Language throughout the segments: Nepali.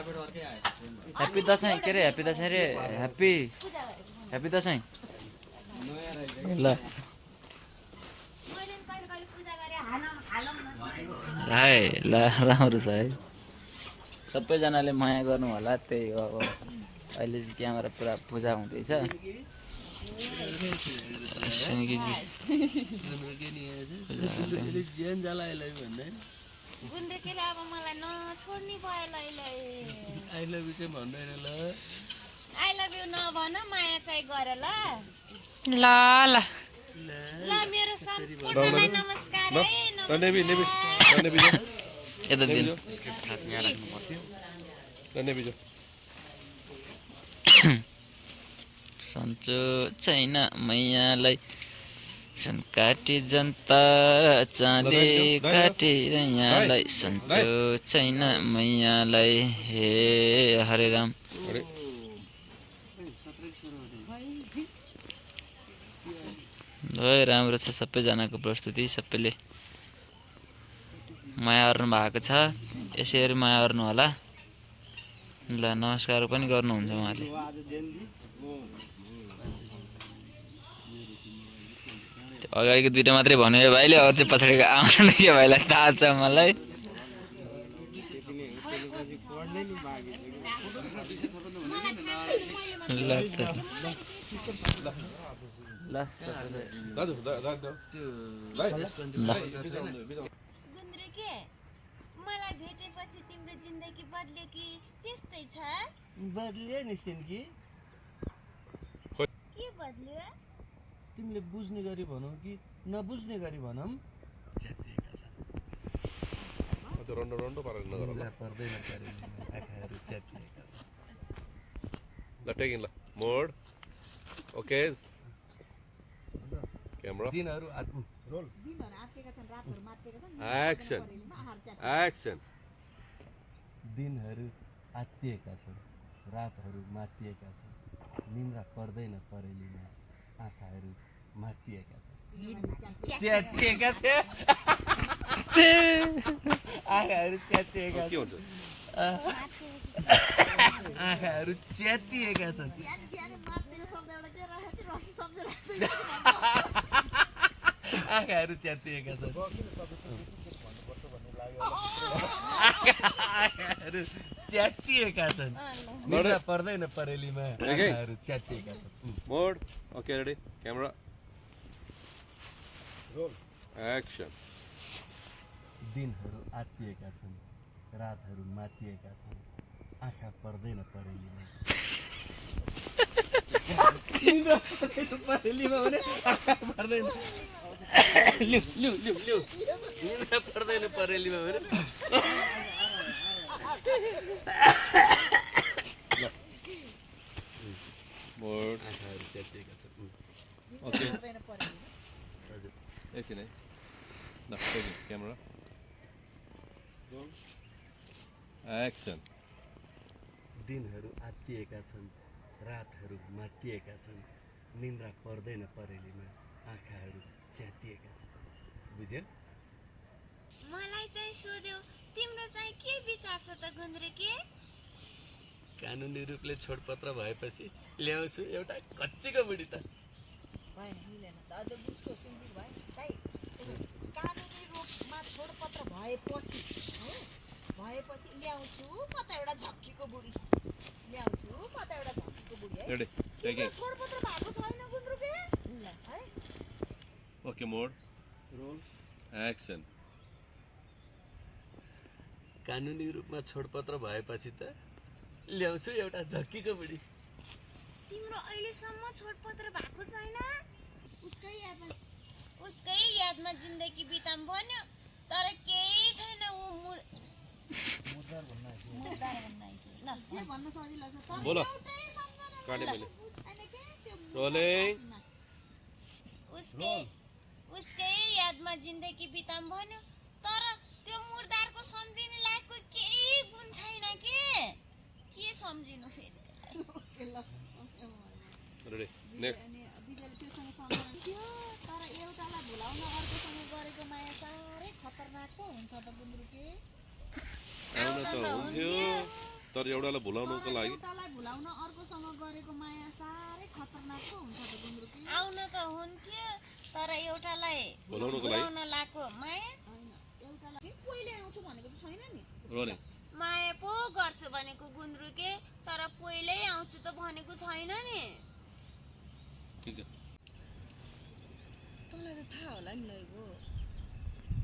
ह्याप्पी दसैँ के अरे ह्याप्पी दसैँ रे ह्याप्पी ह्याप्पी दसैँ ल है ल राम्रो छ है सबैजनाले माया गर्नु होला त्यही हो अब अहिले चाहिँ क्यामेरा पुरा पूजा हुँदैछ गुन्द्रेकीले अब मलाई नछोड्ने भयो आई लभ यु चाहिँ भन्दैन ल आई लभ यु नभन माया चाहिँ गर ल ल ल ल मेरो सम्पूर्णलाई नमस्कार है यता दिन सन्चो छैन मैयालाई सुन काटी जनता चाँदी काटेर यहाँलाई सन्चो छैन मैयालाई हे हरे राम राम्रो छ सबैजनाको प्रस्तुति सबैले माया गर्नु भएको छ यसरी माया गर्नु होला ल नमस्कार पनि गर्नुहुन्छ उहाँले अगाडिको दुईटा मात्रै भन्यो भाइले अरू चाहिँ पछाडिको आउनु के भाइलाई थाहा छ मलाई ल गुन्द्रेकी मलाई भेटेपछि तिम्रो जिन्दगी बदल्यो कि त्यस्तै छ बदल्यो नि सिन्की के बदल्यो तिमीले बुझ्ने गरी भनौ कि नबुझ्ने गरी भनौँ दिनहरू दिनहरू आत्तिएका छन् रातहरू मातिएका छन् निन्द्रा पर्दैन परेलीमा आँखाहरू मातिएका छन् च्यातिएका छन् आँखाहरू च्यातिएका छन् आँखाहरू च्यातिएका छन् आँखाहरू च्यातिएका छन् आँखाहरू च्यातिएका छन् निद्रा पर्दैन परेलीमा आँखाहरू च्यातिएका छन् मोड okay ready camera roll action दिनहरू आत्तिएका छन् रातहरू मातिएका छन् आँखा पर्दैन परेलीमा परेलीमा भने आँखा पर्दैन निद्रा पर्दैन परेलीमा भने मोड आँखाहरू च्यातिएका छन् ओके एकछिन है ल क्यामेरा एक्सन दिनहरू आत्तिएका छन् रातहरू मातिएका छन् निन्द्रा पर्दैन परेलीमा आँखाहरू च्यातिएका छन् बुझ्यौ मलाई चाहिँ सोध्यो तिम्रो चाहिँ के विचार छ त गुन्द्रेकी कानुनी रूपले छोडपत्र भएपछि ल्याउँछु एउटा कच्चीको बुढी त कानुनी रूपमा छोडपत्र भएपछि ल्याउँछु कता एउटा झक्कीको बुढी ल्याउँछु कता एउटा झक्कीको बुढी है छोडपत्र भएको छैन गुन्द्रेकी ल है ओके मोड रोल एक्सन कानुनी रूपमा छोडपत्र भएपछि त ल्याउँछु एउटा झक्कीको बुढी तिम्रो अहिलेसम्म छोडपत्र भएको छैन उसकै यादमा जिन्दगी बिताम भन्यो तर केही छैन ऊ मुर्दार भन्न सजिलो छ बोलो काटे मैले रोलिङ उसकै यादमा जिन्दगी बिताम भन्यो तर त्यो मुर्दारको सम्झिने लायकको केही गुण छैन के सम्झिनु फेरि रेडी नेक्स्ट तर एउटालाई भुलाउन अर्कोसँग गरेको माया साह्रै खतरनाक पो हुन्छ त गुन्द्रुके आउन त हुन्थ्यो तर एउटालाई भुलाउनको लागि एउटालाई भुलाउन अर्कोसँग गरेको माया साह्रै खतरनाक पो हुन्छ त गुन्द्रुकी। आउन त हुन्थ्यो तर एउटालाई भुलाउनको लागि भुलाउन लाको माया हैन एउटालाई के पहिले आउँछु भनेको त छैन नि। रोने माया पो गर्छु भनेको गुन्द्रुके तर पहिल्यै आउँछु त भनेको छैन नि। ठिक छ तँलाई त थाहा होला नि लैगो।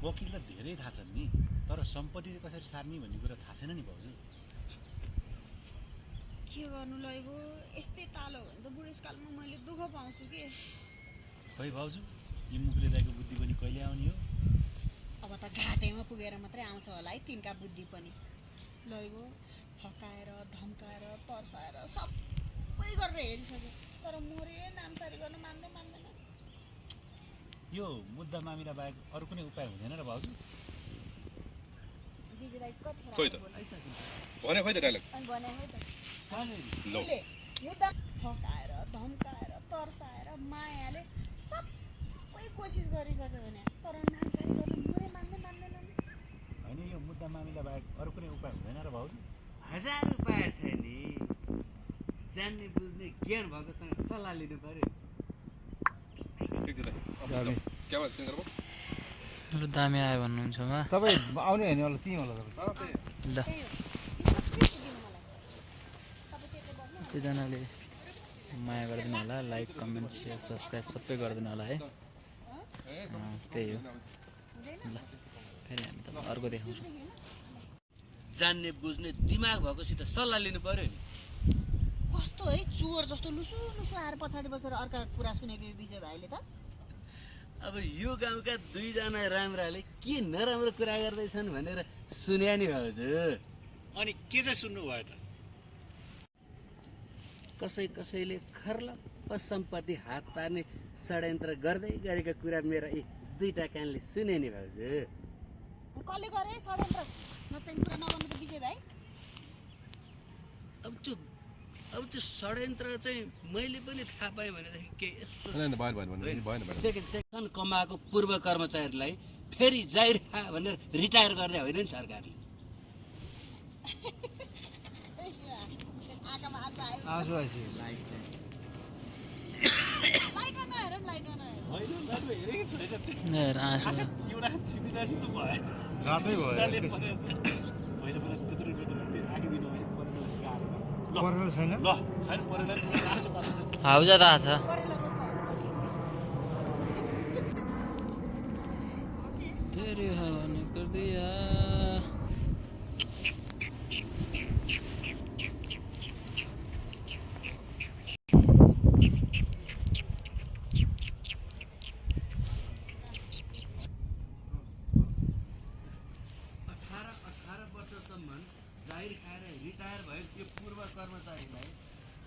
वकिललाई धेरै थाहा छ नि तर सम्पत्ति चाहिँ कसरी सार्ने भन्ने कुरा थाहा छैन नि भाउजू। के गर्नु लैगो यस्तै तालो हो भने त बुढेसकालमा मैले दुःख पाउँछु के। खै भाउजू यो मुखले दाइको बुद्धि पनि कहिले आउने हो? अब त घाटेमा पुगेर मात्रै आउँछ होला है तिनका बुद्धि पनि। लैगो फकाएर धम्काएर तर्साएर सबै गरेर हेरिसक्यो तर मोरे नामसारी गर्न मान्दैन। यो मुद्दा मामिला बाहेक अरू कुनै उपाय हुँदैन र भाउजू? बिजुलाई कतिखेर खोइ त भने खोइ त डायलग अनि भने है त लौ उसले मुद्दा फकाएर धम्काएर तर्साएर मायाले सबै कोसिस गरिसक्यो भने तर नामसारी गर्न मोरे मान्दैन। होइन यो मुद्दा मामिला बाहेक अरू कुनै उपाय हुँदैन र भाउजू? हजार उपाय छ नि जान्ने बुझ्ने ज्ञान भएकोसँग सल्लाह लिनु पर्यो। ठिक छ दाइ के भन्छ सिंगर लु दामी आयो भन्नुहुन्छ मा तपाईँ आउने होइन होला तिमी होला तपाईँ। ल सबैजनाले माया गरिदिनु होला लाइक कमेन्ट सेयर सब्सक्राइब सबै गरिदिनु होला है। त्यही हो ल फेरि हामी त अर्को देखाउँछौँ। जान्ने बुझ्ने दिमाग भएकोसित सल्लाह लिनु पर्यो नि। कस्तो है चोर जस्तो लुसु आएर पछाडि बसेर अर्का कुरा सुनेको यो विजय भाइले त। अब यो गाउँका दुईजना राम्राले के नराम्रो कुरा गर्दैछन् भनेर सुन्या नि भाउजू। अनि के चाहिँ सुन्नुभयो त? कसैले खर्लप्प सम्पत्ति हात पार्ने षड्यन्त्र गर्दै गरेको कुरा मेरा यी दुईटा कानले सुने नि भाउजू। कसले गरे षड्यन्त्र नचाहिने कुरा नगर्नु त विजय भाइ। अब त्यो षड्यन्त्र चाहिँ मैले पनि थाहा पाएँ भनेदेखि के यसो सेकेन्ड कमाएको पूर्व कर्मचारीलाई फेरि जाहिर खा भनेर रिटायर गर्ने होइन नि सरकारले। आँखामा आँसु आयो। आउँछु आइसु लाइटमा नहेर नि, लाइटमा नहेर। आँसु एउटा छिपिँदा जस्तो भयो। रातै भयो पहिला त्यत्रो आँखी दिनु पर्खल छैन ल छैन परेन हाउजा थाहा छ तेरी हवा ने कर दिया। जाहिर खाएर रिटायर भयो त्यो पूर्व कर्मचारीलाई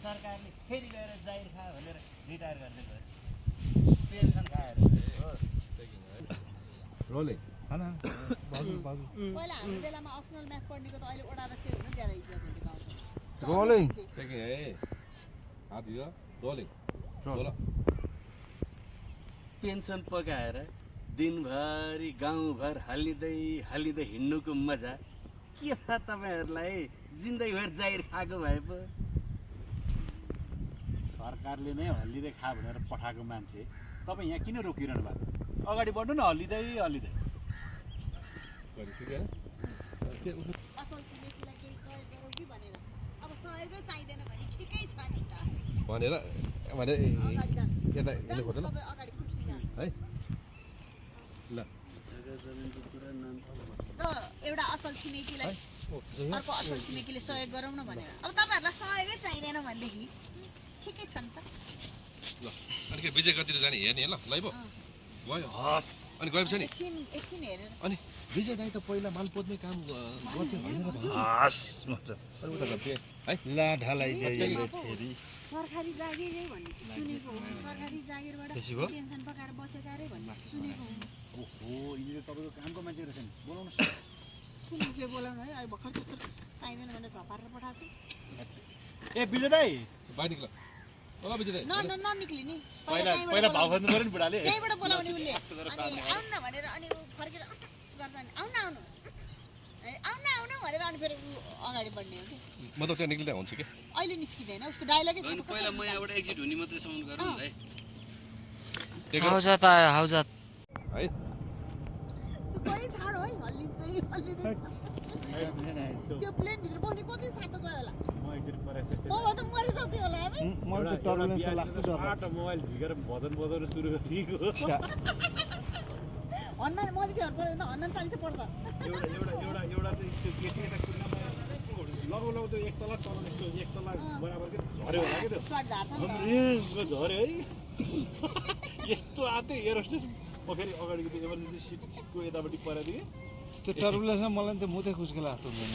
सरकारले फेरि गएर जाहिर खा भनेर रिटायर गर्दै गयो पेन्सन खाएर रोलिङ पहिला हाम्रो बेलामा अप्सनल म्याथ पढ्नेको त अहिले ओडा अध्यक्ष हुनु ज्यादा इज्जत हुन्छ गाउँमा। रोलिङ टेकिङ है हात दियो रोलिङ रोल पेन्सन पकाएर दिनभरि गाउँभर हल्लिँदै हिँड्नुको मजा के छ तपाईँहरूलाई? जिन्दगीभर जाहिर खाएको भए पो। सरकारले नै हल्लिँदै खा भनेर पठाएको मान्छे तपाईँ यहाँ किन रोकिरहनु भएको? अगाडि बढ्नु न हल्लिँदै। असल छिमेकीलाई केही सहयोग गरौँ कि भनेर। अब सहयोगै चाहिँदैन भने ठिकै छ नि त। भनेर भने अगाडि जानु। यता यसले खोज्दैन तपाईँ अगाडि कुर्ती जानु। है ल एउटा असल छिमेकीलाई अर्को असल छिमेकीले सहयोग गरौँ न भनेर। अब तपाईँहरूलाई सहयोगै चाहिँदैन भनेदेखि ठिकै छ नि त। ल अनि के विजय कतिर जाने हेर्ने ल लाइभ गयो अनि गएपछि नि एकछिन हेरेर अनि विजय दाइ त पहिला मालपोतमै काम गर्थ्यो भनेर हस् मजा अरू उता गर्थ्यो है ला ढलाइदियो फेरि सरकारी जागिरै भन्ने चाहिँ सुनेको हो। सरकारी जागिरबाट त्यसो भए? पेन्सन पकाएर बसेका अरे भन्ने चाहिँ सुनेको हो। ओहो यिनीहरू तपाईँको कामको मान्छे रहेछ नि बोलाउनुहोस्। कुन मुखले बोलाउनु है? अहिले भर्खर त्यत्रो चाहिँदैन भनेर झपारेर पठाएको छु। ए विजय दाइ बाहिर निक्ल ल विजय दाइ ननिक्ली नि। पहिला भाउ खोज्नु पर्यो नि बुढाले। त्यहीँबाट बोलाउने उसले। अनि आउनु न भनेर अनि ऊ फर्केर गर्छ नि। आउनु आउन भनेर अनि फेरि ऊ अगाडि बढ्ने हो कि म त त्यहाँ निक्लिँदा हुन्छ कि अहिले निस्किँदैन उसको डायलगै अनि पहिला म यहाँबाट एक्जिट हुने मात्रै साउन्ड गरौँ न है हाउजात आयो हाउजात है कोही छाडो है हल्लिँदै त्यो प्लेनभित्र बस्ने कति सातो गयो होला म एकचोटि परे त्यस्तै म त मरिसक्थ्यो होला अब मलाई त टर्बुलेन्स लाग्छ आटा मोबाइल झिकेर भजन बजाउन सुरु गरेको हन्ना मधेसीहरू पऱ्यो भने त हन्ना 40 पर्छ एउटा चाहिँ त्यो केटी यता कुर्नामा लगौ त्यो एक तला तल यस्तो एक तला बराबरकै झऱ्यो होला कि त्यो सर्ट झार्छ नि त रेसमा झऱ्यो है यस्तो आते एयर होस्टेस म फेरि अगाडिको त्यो इमर्जेन्सी सिटको यतापट्टि परेदेखि त्यो टर्बुलेन्समा मलाई त मुतै खुस्केला जस्तो हुँदैन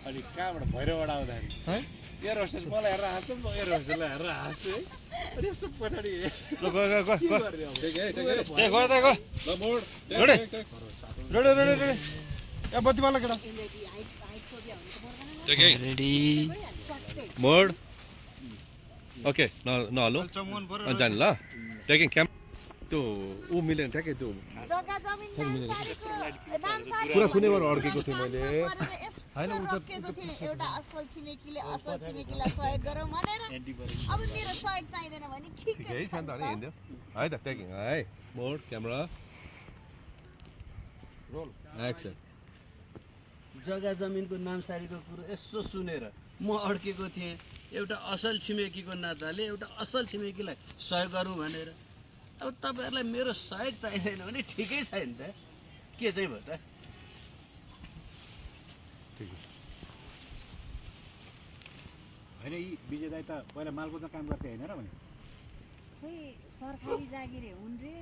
अनि कहाँबाट भैरवबाट आउँदाखेरि है एयर होस्टेस मलाई हेरेर हाँस्छु म एयर होस्टेसलाई हेरेर हाँस्छु है अनि यसो पछाडि ल गयो गयो के गयो गर्ने अब? ए गयो त गयो ल मोड रेडी रेडी रेडी रेडी ए बत्ती बाल्नु केटा हाइट फोबिया हुनु त पर्दैन नि टेकिङ रेडी मोड ओके नहल्लो अनि जाने ल टेकिङ क्याम त्यो ऊ मिलेन ठ्याक्कै त्यो जग्गा जमिन नामसारी पुरा सुनेबाट अड्केको थिएँ मैले होइन उठेको थिएँ एउटा असल छिमेकीलाई सहयोग गरौँ भनेर अब मेरो सहयोग चाहिँदैन भने ठिकै ठिकै छ नि त अनि हिँड्यो है त टेकिङ है मोड क्यामेरा रोल एक्सन जग्गा जमिनको नामसारीको कुरो यसो सुनेर म अड्केको थिएँ एउटा असल छिमेकीको नाताले एउटा असल छिमेकीलाई सहयोग गरौँ भनेर अब तपाईँहरूलाई मेरो सहयोग चाहिँदैन भने ठिकै छैन त के चाहिँ भयो त होइन यी विजय दाइ त पहिला मालकोटमा काम गर्थे होइन र भने खै सरकारी जागिरे हुन् रे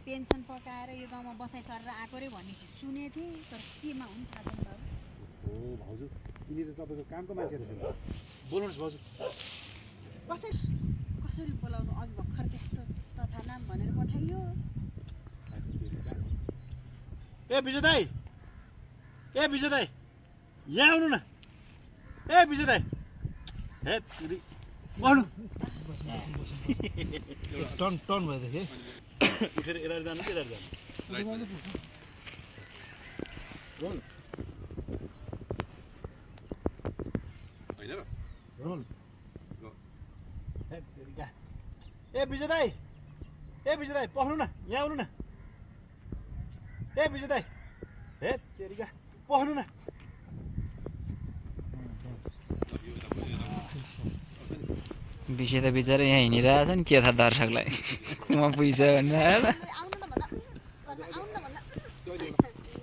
पेन्सन पकाएर यो गाउँमा बसाइ सरेर आएको रे भन्ने चाहिँ सुनेको थिएँ तर केमा हुन् थाहा छैन बाबु हो भाउजू यिनी त तपाईँको कामको मान्छे रहेछ बोल्नुहोस् भाउजू कसरी बोलाउनु अघि भर्खर त्यस्तो तथा नाम भनेर पठाइयो ए विजय दाइ यहाँ आउनु न ए विजय दाइ हे बढ्नु टर्न टर्न भएदेखि उठेर यता जानु कि यता जानु रोल होइन र रोल ए विजय दाइ पख्नु न यहाँ आउनु न ए विजय दाइ हे तेरिका पख्नु न विषय त बिचरा यहाँ हिँडिरहेछ नि के थाहा दर्शकलाई म पुग्छ भनेर आएर आउनु न भन्दा आउनु न भन्दा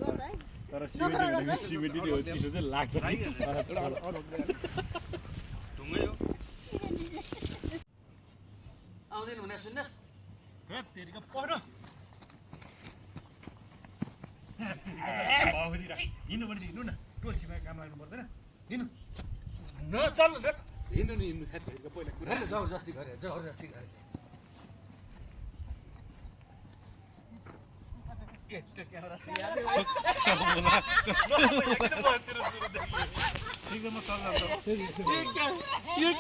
गर्दा है तर सिमेन्टी हो चिसो चाहिँ लाग्छ आउँदैन भने सुन्नुहोस् हे तेरिका पख्नु हिँड्नु भनेपछि हिँड्नु न टोल्सीमा काम लाग्नु पर्दैन हिँड्नु नचल हिँड्नु नि हिँड्नु पहिला कुरा जबरजस्ती गरे जबरजस्ती गरे यो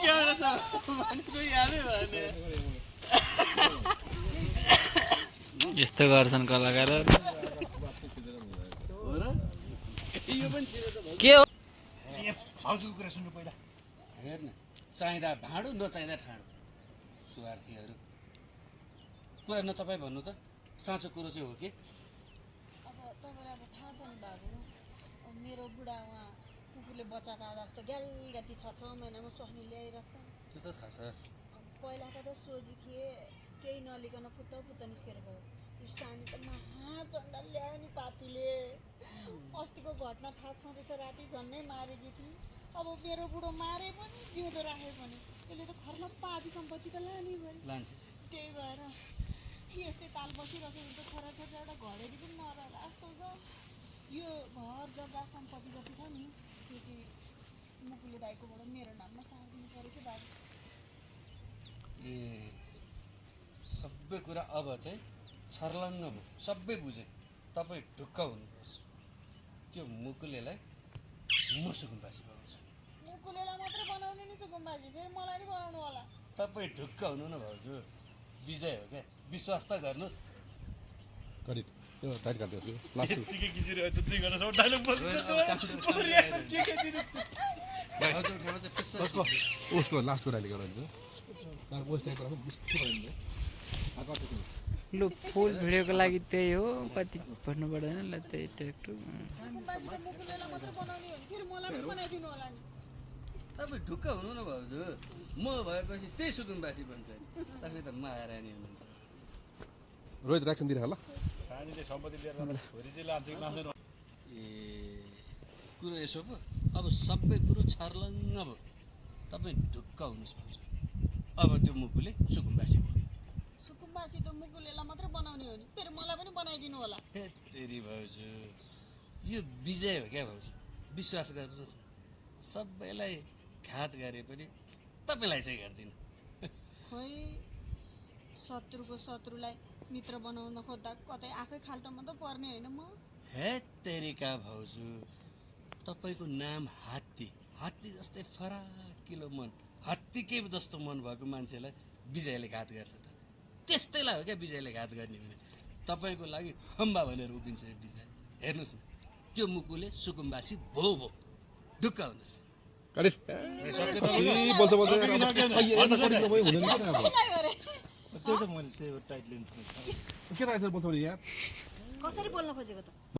क्यामेरा त मान्छेको यादै भयो यस्तो गर्छन् कलाकार के हो भाउजूको कुरा सुन्नु पहिला हेर्न चाहिँदा भाँडो नचाहिँदा ठाडो स्वार्थीहरू कुरा नचपाइ भन्नु त साँचो कुरो चाहिँ हो कि अब तपाईँलाई त थाहा छ नि बाबु मेरो बुढा उहाँ कुकुरले बच्चा पार्दा जस्तो ग्यालग्याती 6 महिनामा स्वास्नी ल्याइरहेको छ त्यो त थाहा छ पहिलाका त सोझी थिए केही नलिकन फुत्त निस्केर गयो यो सानी त महाचण्डा ल्यायो नि पापीले अस्तिको घटना थाहा छँदैछ राति झन्नै मारेकी थिए अब मेरो बुढो मारे पनि जिउँदो राखे पनि यसले त खर्ल पापी सम्पत्ति त लाने भयो लान्छ त्यही भएर यस्तै ताल बसिरहेको त छोराछोरी एउटा घडेरी पनि नरहला जस्तो छ यो घर जग्गा सम्पत्ति जति छ नि त्यो चाहिँ मुकुले दाइकोबाट मेरो नाममा सारिदिनु पऱ्यो कि बाबु ए सबै कुरा अब चाहिँ छर्लङ्ग भयो सबै बुझेँ तपाईँ ढुक्क हुनुपर्छ त्यो मुकुलेलाई म सुकुम्बासी बनाउँछु मुकुलेलाई मात्रै बनाउनु नि सुकुम्बाजी फेरि मलाई नि बनाउनु होला तपाईँ ढुक्क हुनु न भाउजू विजय हो क्या विश्वास त गर्नुहोस् करिब त्यो टाइट गरिदियो लास्ट यतिकै खिचिरहेको त 2 घन्टासम्म डायलग बोल्नु रियाक्सन के दिनु उसको लास्टको डाइलग गरिदियो तर पोस्ट टाइप गर्नु बिस्कुट गरिदियो लु फुल भिडियोको लागि त्यही हो कति भन्नु पर्दैन ल त्यही ट्याक्टु सुकुम्बासी त मुकुलेलाई मात्र बनाउने हो नि फेरि मलाई पनि बनाइदिनु होला नि तपाईँ ढुक्क हुनु न भाउजू म भएपछि त्यही सुकुम्बासी बन्छ तपाईँ त महारानी हुनुहुन्छ रोहित रियाक्सन दिइरह ल सानीले सम्पत्ति लिएर जाँदा छोरी चाहिँ लान्छ कि लाँदैन ए कुरो यसो पो अब सबै कुरो छर्लङ्ग भयो तपाईँ ढुक्क हुनुहोस् भाउजू अब त्यो मुकुले सुकुम्बासी भयो सुकुम्बासी त मुकुलेलाई मात्र बनाउने हो नि फेरि मलाई पनि बनाइदिनु होला हे तेरी भाउजू यो विजय हो क्या भाउजू विश्वास गर्नुहोस् सबैलाई घात गरे पनि तपाईँलाई चाहिँ गर्दिनँ खै शत्रुको शत्रुलाई मित्र बनाउन खोज्दा कतै आफै खाल्टोमा त पर्ने होइन म हे तेरिका भाउजू तपाईँको नाम हात्ती हात्ती जस्तै फराकिलो मन हात्तीकै जस्तो मन भएको मान्छेलाई विजयले घात गर्छ त त्यस्तैलाई हो क्या विजयले घात गर्ने भने तपाईँको लागि खम्बा भनेर उभिन्छ यो विजय हेर्नुहोस् न त्यो मुकुले सुकुम्बासी भो भो ढुक्क हुनुहोस् करेस बोल्छ बोल्छ हुँदैन के अब त्यो त मैले त्यो टाइट लिन्छु के राखेर बोल्छ भने यार कसरी बोल्न खोजेको त